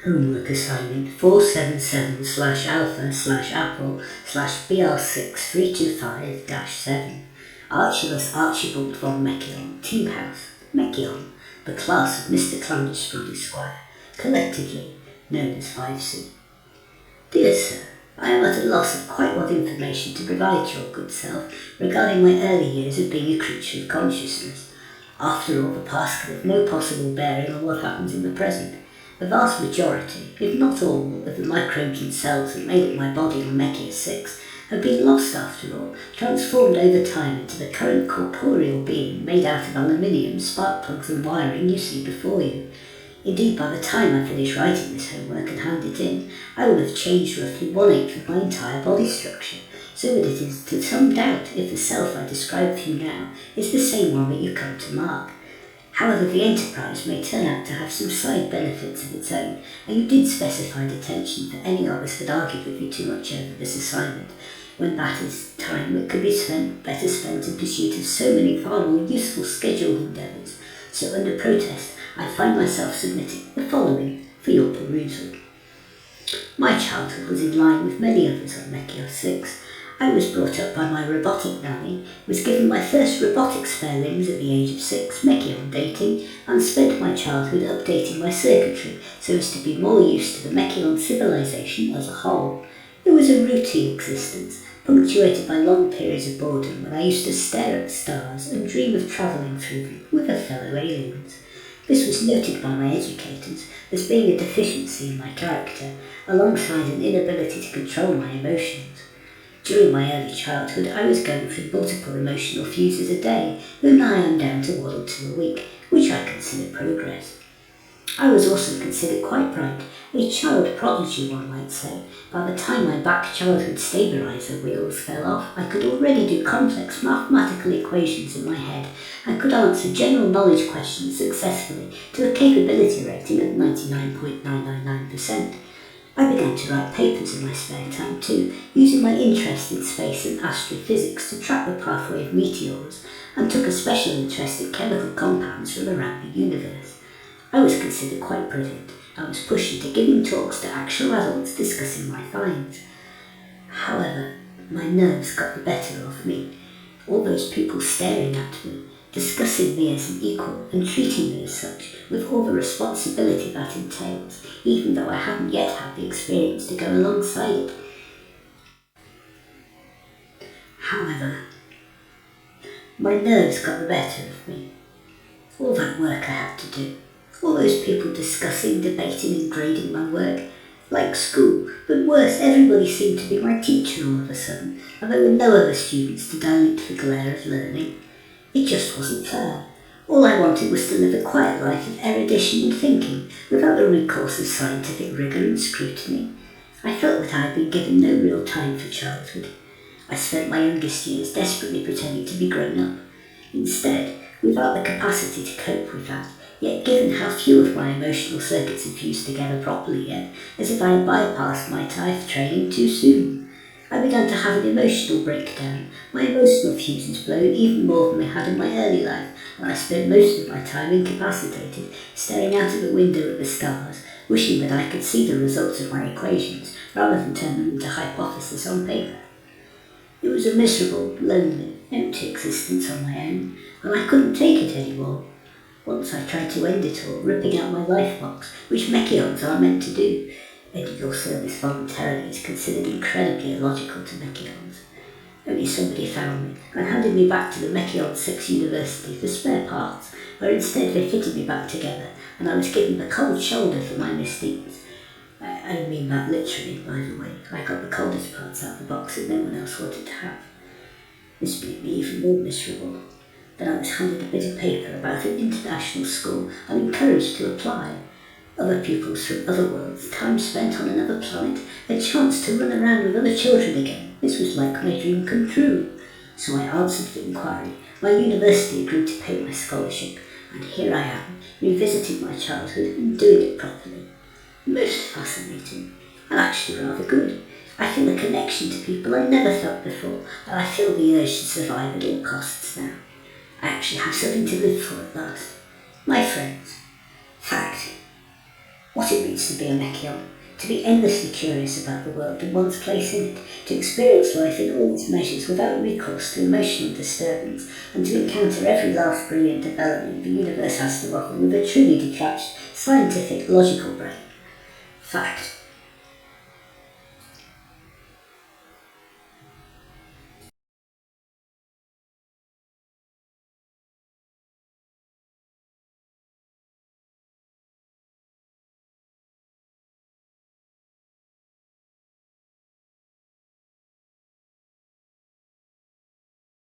Homework assignment 477/alpha/apple/br6325-7. Archelaus Archibald von Mekkion, Team House, Mekkion, the class of Mr. Clandusprod Esquire, collectively known as 5C. Dear Sir, I am at a loss of quite what information to provide your good self regarding my early years of being a creature of consciousness. After all, the past can have no possible bearing on what happens in the present. The vast majority, if not all, of the microbes and cells that made up my body on Mekkion 6 have been lost after all, transformed over time into the current corporeal being made out of aluminium, spark plugs and wiring you see before you. Indeed, by the time I finish writing this homework and hand it in, I will have changed roughly 1/8 of my entire body structure, so that it is to some doubt if the self I describe for you now is the same one that you come to mark. However, the enterprise may turn out to have some side benefits of its own, and you did specify detention for any of us that argued with you too much over this assignment, when that is time that could be better spent in pursuit of so many far more useful scheduled endeavours. So under protest, I find myself submitting the following for your perusal. My childhood was in line with many others on Mekkion 6. I was brought up by my robotic nanny, was given my first robotic spare limbs at the age of 6, Mekkion dating, and spent my childhood updating my circuitry so as to be more used to the Mekkion civilization as a whole. It was a routine existence, punctuated by long periods of boredom when I used to stare at the stars and dream of travelling through them with a fellow aliens. This was noted by my educators as being a deficiency in my character, alongside an inability to control my emotions. During my early childhood, I was going through multiple emotional fuses a day, though now I am down to 1 or 2 a week, which I consider progress. I was also considered quite bright, a child prodigy one might say. By the time my back childhood stabiliser wheels fell off, I could already do complex mathematical equations in my head and could answer general knowledge questions successfully to a capability rating of 99.999%. I began to write papers in my spare time too, using my interest in space and astrophysics to track the pathway of meteors, and took a special interest in chemical compounds from around the universe. I was considered quite brilliant, and was pushed into giving talks to actual adults discussing my finds. However, my nerves got the better of me. All those people staring at me, discussing me as an equal and treating me as such, with all the responsibility that entails, even though I hadn't yet had the experience to go alongside it. However, my nerves got the better of me. All that work I had to do, all those people discussing, debating and grading my work, like school, but worse, everybody seemed to be my teacher all of a sudden, and there were no other students to dilute the glare of learning. It just wasn't fair. All I wanted was to live a quiet life of erudition and thinking, without the recourse of scientific rigour and scrutiny. I felt that I had been given no real time for childhood. I spent my youngest years desperately pretending to be grown up. Instead, without the capacity to cope with that, yet given how few of my emotional circuits had fused together properly yet, as if I had bypassed my TIFE training too soon. I began to have an emotional breakdown. My emotional fuses blown even more than they had in my early life, and I spent most of my time incapacitated, staring out of the window at the stars, wishing that I could see the results of my equations, rather than turn them into hypotheses on paper. It was a miserable, lonely, empty existence on my own, and I couldn't take it anymore. Once I tried to end it all, ripping out my life box, which Mekkions are meant to do. Ending your service voluntarily is considered incredibly illogical to Mekkions. Only somebody found me and handed me back to the Mekkion 6 University for spare parts, where instead they fitted me back together, and I was given the cold shoulder for my misdeeds. I mean that literally, by the way. I got the coldest parts out of the box that no one else wanted to have. This made me even more miserable. Then I was handed a bit of paper about an international school and encouraged to apply. Other pupils from other worlds, time spent on another planet, a chance to run around with other children again. This was like my dream come true. So I answered the inquiry. My university agreed to pay my scholarship, and here I am, revisiting my childhood and doing it properly. Most fascinating, and actually rather good. I feel a connection to people I never felt before, and I feel the urge to survive at all costs now. I actually have something to live for at last. My friends. Fact. what it means to be a Mekkion, to be endlessly curious about the world and one's place in it, to experience life in all its measures without recourse to emotional disturbance, and to encounter every last brilliant development the universe has to offer with a truly detached, scientific, logical brain. Fact.